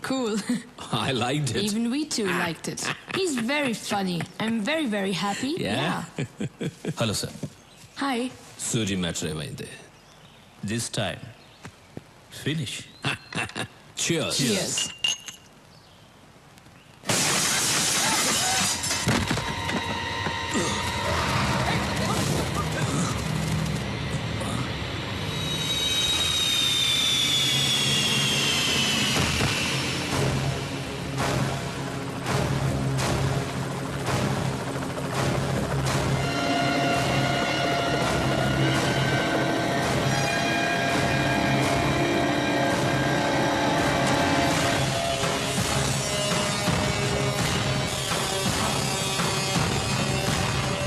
Cool. I liked it. Even we too liked it. He's very funny. I'm very, very happy. Yeah. Hello, sir. Hi. Suri matter ఏమైంది? This time, finish. Cheers. Cheers.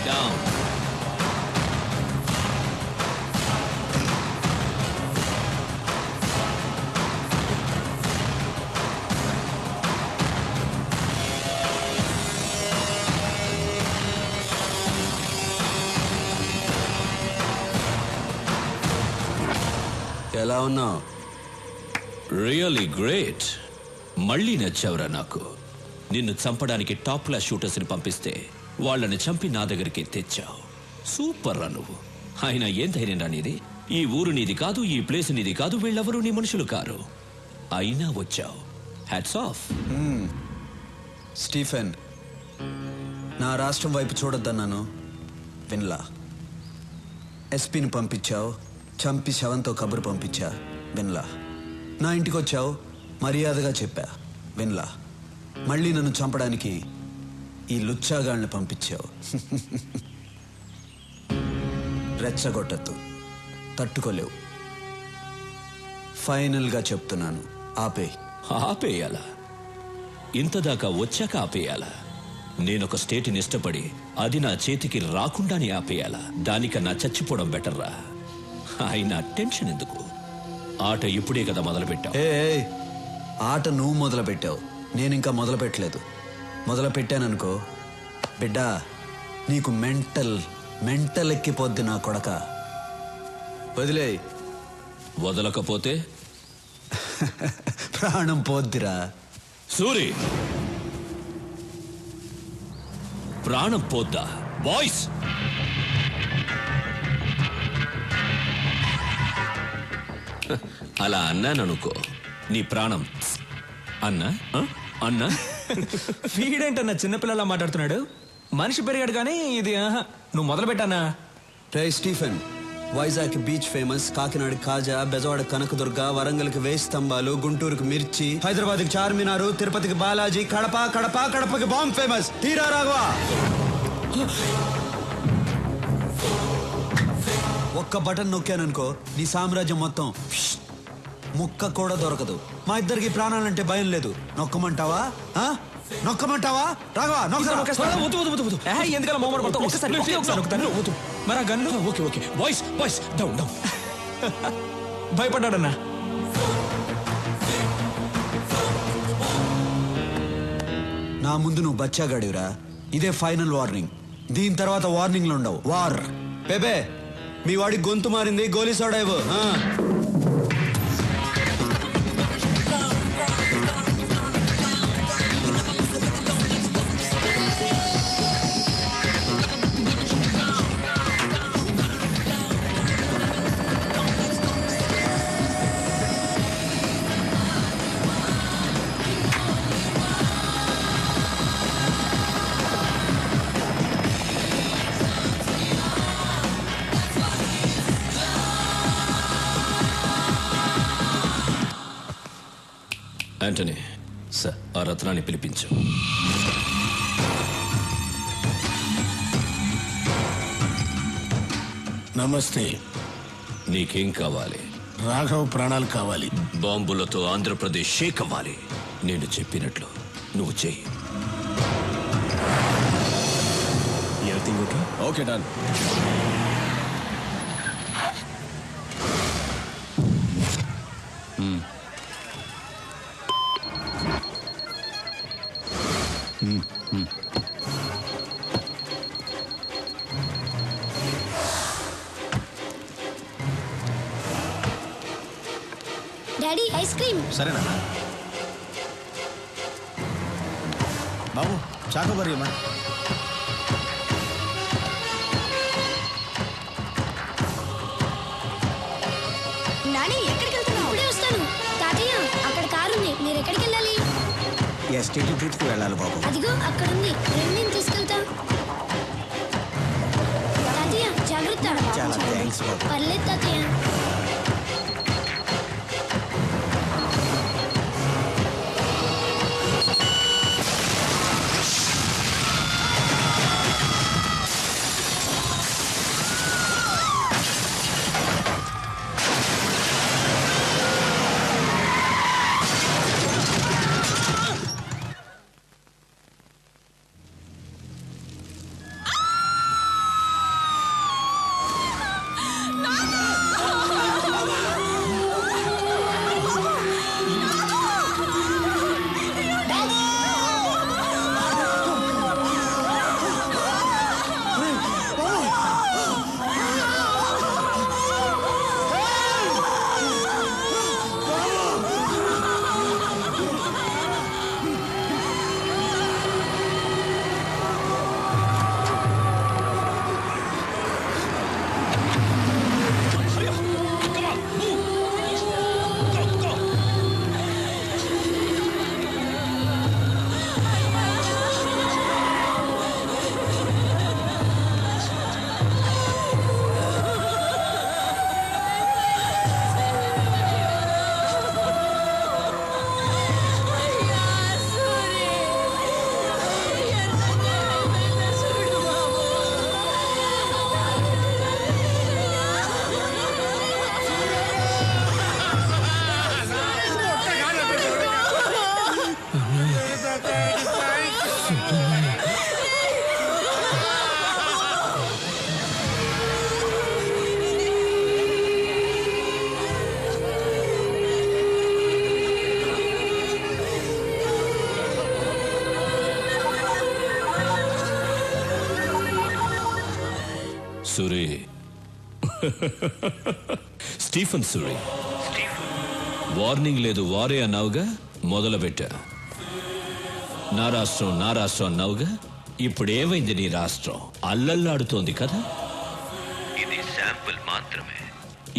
Down. ఎలా ఉన్నావు? Really great. మళ్ళీ నచ్చావురా నాకు. నిన్ను చంపడానికి top class shooters ని పంపిస్తే వాళ్ళని చంపి నా దగ్గరికి తెచ్చావు. సూపర్ రా నువ్వు. అయినా ఏం ధైర్యం రా నీది? ఈ ఊరు నీది కాదు, ఈ ప్లేస్ నీది కాదు, వీళ్ళెవరూ నీ మనుషులు కారు. అయినా వచ్చావు. Hats off. స్టీఫెన్, నా రాష్ట్రం వైపు చూడొద్దన్నాను, విన్లా. ఎస్పీని పంపించావు, చంపి శవంతో కబురు పంపించా, విన్లా. నా ఇంటికి వచ్చావు, మర్యాదగా చెప్పా, విన్లా. మళ్ళీ నన్ను చంపడానికి ఈ లుచ్చాగాళ్ళని పంపించావు. రెచ్చగొట్టద్దు, తట్టుకోలేవు. ఫైనల్గా చెప్తున్నాను, ఆపే. ఆపేయాలా? ఇంతదాకా వచ్చాక ఆపేయాలా? నేనొక స్టేట్ని ఇష్టపడి అది నా చేతికి రాకుండానే ఆపేయాలా? దానికన్నా చచ్చిపోవడం బెటర్రా. అయినా టెన్షన్ ఎందుకు? ఆట ఇప్పుడే కదా మొదలుపెట్టావు. ఏ ఆట నువ్వు మొదలు పెట్టావు, నేను ఇంకా మొదలు పెట్టలేదు. మొదలు పెట్టాననుకో బిడ్డ, నీకు మెంటల్ ఎక్కిపోద్ది నా కొడక. వదిలే. వదలకపోతే ప్రాణం పోద్దిరా. సూరి, ప్రాణం పోద్దా? బాయ్స్, అలా అన్నాననుకో నీ ప్రాణం అన్నా అన్నా. వీడేంటన్నా చిన్నపిల్లలా మాట్లాడుతున్నాడు? మనిషి పెరిగాడు కానీ ఇది నువ్వు మొదలు పెట్టానా? రే Stephen, Vizag beach famous, Kakinada kaja, Bezawada Kanakadurga, వరంగల్కి వేయి స్తంభాలు, గుంటూరుకి మిర్చి, హైదరాబాద్కి చార్మినారు, తిరుపతికి బాలాజీ, కడపకి బాంబ్ ఫేమస్. తీరా రాఘవా, ఒక్క బటన్ నొక్కాననుకో నీ సామ్రాజ్యం మొత్తం ముక్క కూడా దొరకదు. మా ఇద్దరికి ప్రాణాలంటే భయం లేదు. నొక్కమంటావా? రాఘవా, ఎందుకలా మొహమాట పడతావు? ఒకసారి మరి ఆ gun. Okay boys boys, down down. భయపడ్డాడన్నా. నా ముందు నువ్వు బచ్చాగాడివిరా. ఇదే ఫైనల్ వార్నింగ్. దీని తర్వాత వార్నింగ్లు ఉండవు. వార్. బేబే, మీ వాడి గొంతు మారింది, గోలీ సోడా ఇవ్వు. యాంటనీ సార్, ఆ రత్నాన్ని పిలిపించు. నమస్తే. నీకేం కావాలి? రాఘవ్ ప్రాణాలు కావాలి. బాంబులతో ఆంధ్రప్రదేశ్ షేక్ అవ్వాలి. నేను చెప్పినట్లు నువ్వు చెయ్యి. Okay, done. Daddy, ice cream. సరేనా? బాబు చాకోబరి అమ్మా. నాని ఎక్కడికి వెళ్తున్నావు? ఇప్పుడే వస్తాను. తాతయ్య అక్కడ కారు ఉంది, మీరు ఎక్కడికి వెళ్ళాలి? ఎస్టేట్ ట్రిప్కి వెళ్ళాలి బాబు. అదిగో అక్కడ ఉంది, రండి నేను తీసుకెళ్తా. తాతయ్య జాగ్రత్త. చాలా థ్యాంక్స్ బాబు. పర్లేదు తాతయ్య. సూరి, స్టీఫెన్ సూరి. వార్నింగ్ లేదు వారే అన్నావుగా, మొదలు పెట్టా. నా రాష్ట్రం అన్నావుగా, ఇప్పుడు ఏమైంది నీ రాష్ట్రం? అల్లల్లాడుతోంది కదా. ఇది శాంపుల్ మాత్రమే,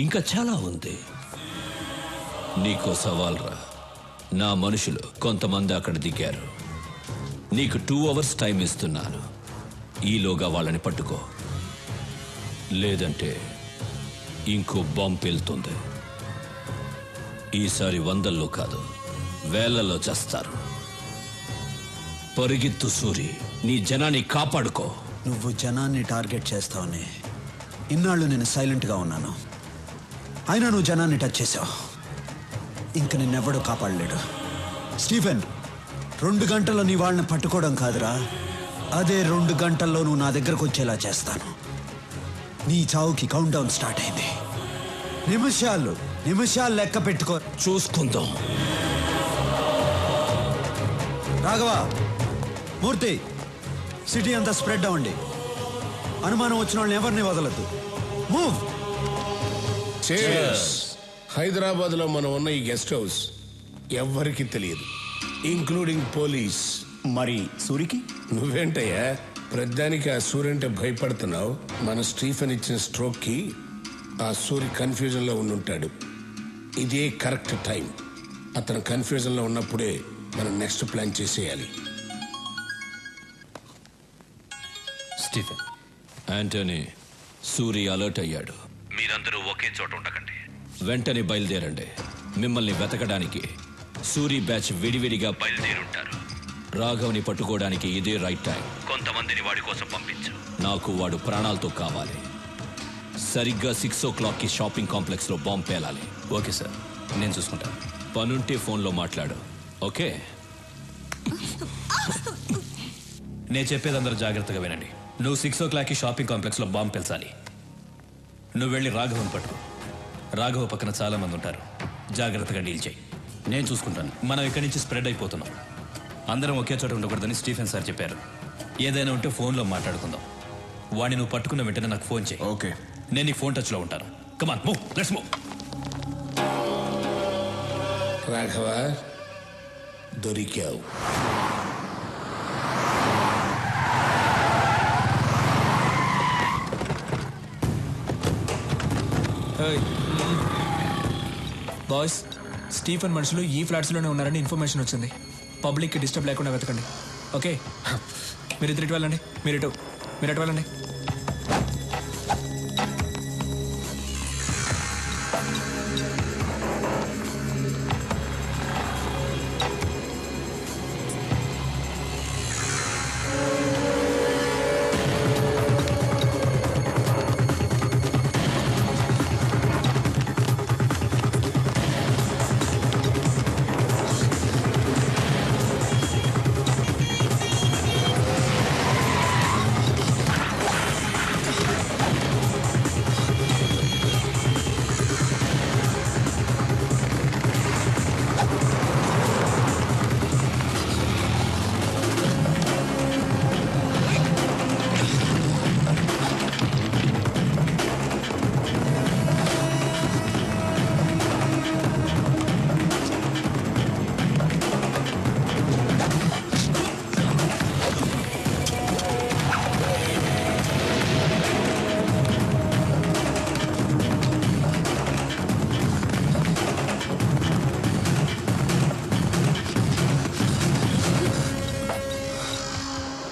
ఇంకా చాలా ఉంది. నీకో సవాల్ రా. నా మనుషులు కొంతమంది అక్కడ దిగారు. నీకు 2 hours టైం ఇస్తున్నాను. ఈలోగా వాళ్ళని పట్టుకో, లేదంటే ఇంకో బాంబు పేలుతుంది. ఈసారి 100లో కాదు, 1000లో చేస్తారు. పరిగెత్తు సూరి, నీ జనాన్ని కాపాడుకో. నువ్వు జనాన్ని టార్గెట్ చేస్తావని ఇన్నాళ్ళు నేను సైలెంట్గా ఉన్నాను. అయినా నువ్వు జనాన్ని టచ్ చేసావు. ఇంక నిన్నెవడూ కాపాడలేడు. స్టీఫెన్, 2 గంటల్లో నీ వాళ్ళని పట్టుకోవడం కాదురా, అదే 2 గంటల్లో నువ్వు నా దగ్గరకు వచ్చేలా చేస్తాను. నీ చావుకి కౌంట్ డౌన్ స్టార్ట్ అయింది. నిమిషాలు లెక్క పెట్టుకో. చూసుకుందాం. రాఘవ, మూర్తి, సిటీ అంతా స్ప్రెడ్ అవ్వండి. అనుమానం వచ్చిన వాళ్ళని ఎవరిని వదలద్దు. మూవ్. హైదరాబాద్ లో మనం ఉన్న ఈ గెస్ట్ హౌస్ ఎవ్వరికి తెలియదు, ఇంక్లూడింగ్ పోలీస్. మరి సూరికి? నువ్వేంటయ్యా ప్రధానికి ఆ సూర్య అంటే భయపడుతున్నావు? మన స్టీఫెన్ ఇచ్చిన స్ట్రోక్ కి ఆ సూర్య కన్ఫ్యూజన్ లో ఉండుంటాడు. ఇదే కరెక్ట్ టైం. అతను కన్ఫ్యూజన్ లో ఉన్నప్పుడే మనం నెక్స్ట్ ప్లాన్ చేసేయాలి. స్టీఫెన్. యాంటనీ, సూరి అలర్ట్ అయ్యాడు. మీరందరూ ఒకే చోట ఉండకండి. వెంటనే బయలుదేరండి. మిమ్మల్ని వెతకడానికి సూరి బ్యాచ్ విడివిడిగా బయలుదేరుంటారు. రాఘవ్ని పట్టుకోవడానికి ఇదే రైట్ టైం. కొంతమందిని వాడి కోసం పంపించు. నాకు వాడు ప్రాణాలతో కావాలి. సరిగ్గా 6 o'clock షాపింగ్ కాంప్లెక్స్ లో బాంబు పేలాలి. ఓకే సార్, నేను చూసుకుంటాను. పనుంటే ఫోన్లో మాట్లాడు. ఓకే? నేను చెప్పేది అందరూ జాగ్రత్తగా వినండి. నువ్వు 6 o'clock షాపింగ్ కాంప్లెక్స్ లో బాంబు పెంచాలి. నువ్వు వెళ్ళి రాఘవన్ పట్టుకో. రాఘవ పక్కన చాలా మంది ఉంటారు. జాగ్రత్తగా డీల్ చేయి, నేను చూసుకుంటాను. మనం ఇక్కడి నుంచి స్ప్రెడ్ అయిపోతున్నాం. అందరం ఒకే చోట ఉండకూడదని స్టీఫెన్ సార్ చెప్పారు. ఏదైనా ఉంటే ఫోన్లో మాట్లాడుకుందాం. వాడిని నువ్వు పట్టుకున్న వెంటనే నాకు ఫోన్ చేయి. ఓకే. నేను నీకు ఫోన్ టచ్లో ఉంటాను. Come on, move, let's move. Raghava, దొరికావు. బాయ్స్, స్టీఫెన్ మనుషులు ఈ ఫ్లాట్స్లోనే ఉన్నారని ఇన్ఫర్మేషన్ వచ్చింది. పబ్లిక్కి డిస్టర్బ్ లేకుండా వెతకండి. ఓకే, మీరు ఇటు వెళ్ళండి. మీరు ఎటు వెళ్ళండి.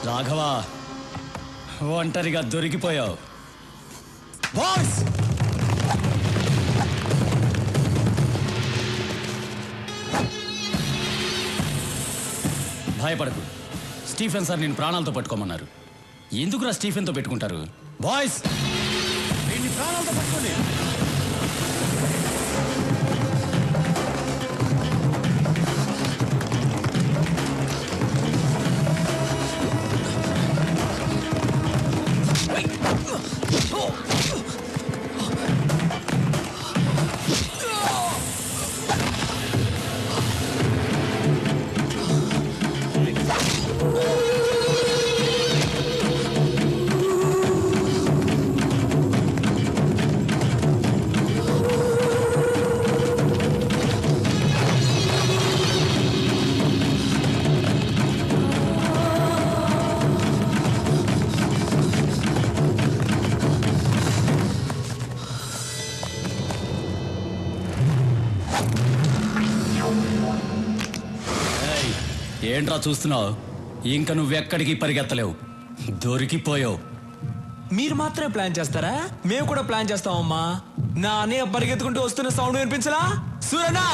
రాఘవా, ఒంటరిగా దొరికిపోయావు. బాయ్స్, భయపడకు. స్టీఫెన్ సార్ నేను ప్రాణాలతో పట్టుకోమన్నారు. ఎందుకురా స్టీఫెన్తో పెట్టుకుంటారు? బాయ్స్, వీడిని ప్రాణాలతో పట్టుకోండి. ఏంట్రా చూస్తున్నావు? ఇంక నువ్వెక్కడికి పరిగెత్తలేవు, దొరికిపోయావు. మీరు మాత్రమే ప్లాన్ చేస్తారా? మేము కూడా ప్లాన్ చేస్తామమ్మా. నా అన్నయ్య పరిగెత్తుకుంటూ వస్తున్న సౌండ్ వినిపించలా? సూరనా,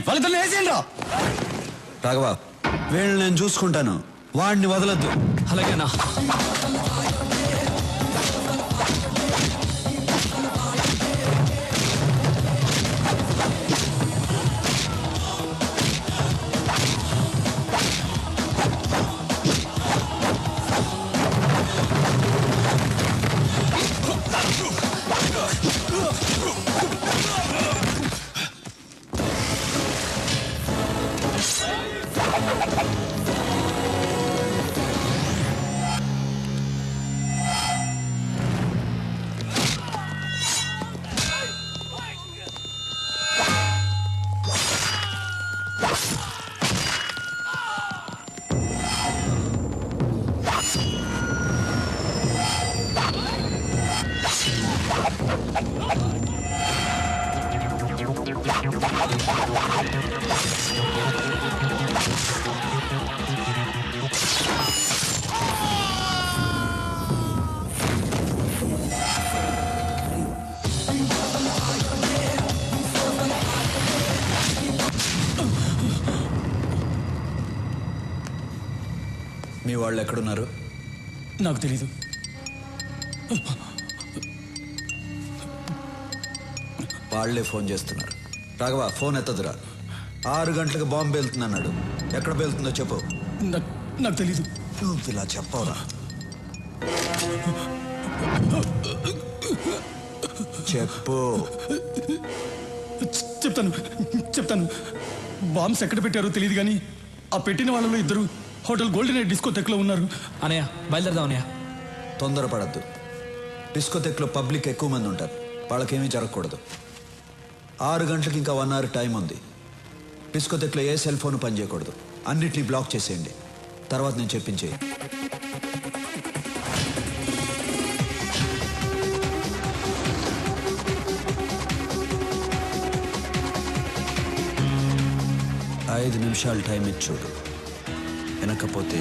వాళ్ళతో వేసేయండిరా. రాఘవ, వీళ్ళని నేను చూసుకుంటాను, వాడిని వదలొద్దు. అలాగేనా? మీ వాళ్ళు ఎక్కడున్నారు? నాకు తెలీదు. వాళ్లే ఫోన్ చేస్తున్నారు. రాఘవ, ఫోన్ ఎత్తదురా. 6 గంటలకు బాంబు పేలుతుందన్నాడు. ఎక్కడ పేలుతుందో చెప్పు. నాకు తెలీదు. నువ్వు ఇలా చెప్పవరా? చెప్పు. చెప్తాను బాంబ్స్ ఎక్కడ పెట్టారో తెలియదు కానీ ఆ పెట్టిన వాళ్ళలో ఇద్దరు హోటల్ గోల్డెన్ ఎయిర్ డిస్కోటెక్లో ఉన్నారు. అనయ్య బయలుదేరదాం అన్నయ్య. తొందరపడద్దు. డిస్కోటెక్లో పబ్లిక్ ఎక్కువ మంది ఉంటారు, వాళ్ళకేమీ జరగకూడదు. 6 గంటలకు ఇంకా 1 అవర్ టైం ఉంది. డిస్కోటెక్లో ఏ సెల్ ఫోన్ పనిచేయకూడదు. అన్నిటినీ బ్లాక్ చేసేయండి. తర్వాత నేను చెప్పించేయి. ఐదు నిమిషాలు టైం ఇచ్చి చూడు, వెనకపోతే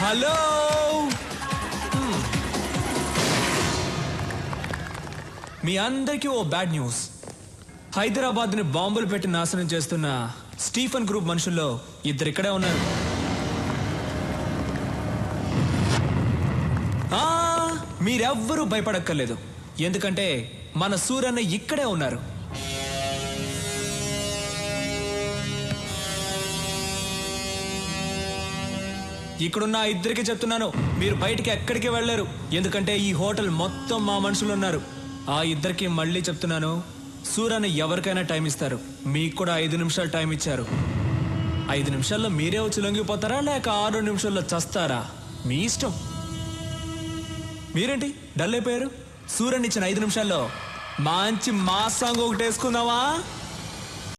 హలో. మీ అందరికీ ఓ బ్యాడ్ న్యూస్. హైదరాబాద్ని బాంబులు పెట్టి నాశనం చేస్తున్న స్టీఫెన్ గ్రూప్ మనుషుల్లో 2 ఇక్కడే ఉన్నారు. మీరెవ్వరూ భయపడక్కర్లేదు, ఎందుకంటే మన సూరన్న ఇక్కడే ఉన్నారు. ఇక్కడున్న 2 చెప్తున్నాను, మీరు బయటికి ఎక్కడికి వెళ్ళలేరు, ఎందుకంటే ఈ హోటల్ మొత్తం మా మనుషులు ఉన్నారు. ఆ 2 మళ్ళీ చెప్తున్నాను, సూరన్న ఎవరికైనా టైం ఇస్తారు. మీకు కూడా 5 నిమిషాలు టైం ఇచ్చారు. 5 నిమిషాల్లో మీరే వచ్చి లొంగిపోతారా లేక 6 నిమిషాల్లో చస్తారా, మీ ఇష్టం. మీరేంటి డల్ అయిపోయారు? సూరన్ ఇచ్చిన 5 నిమిషాల్లో మంచి మాస్ సాంగ్ ఒకటి వేసుకుందామా?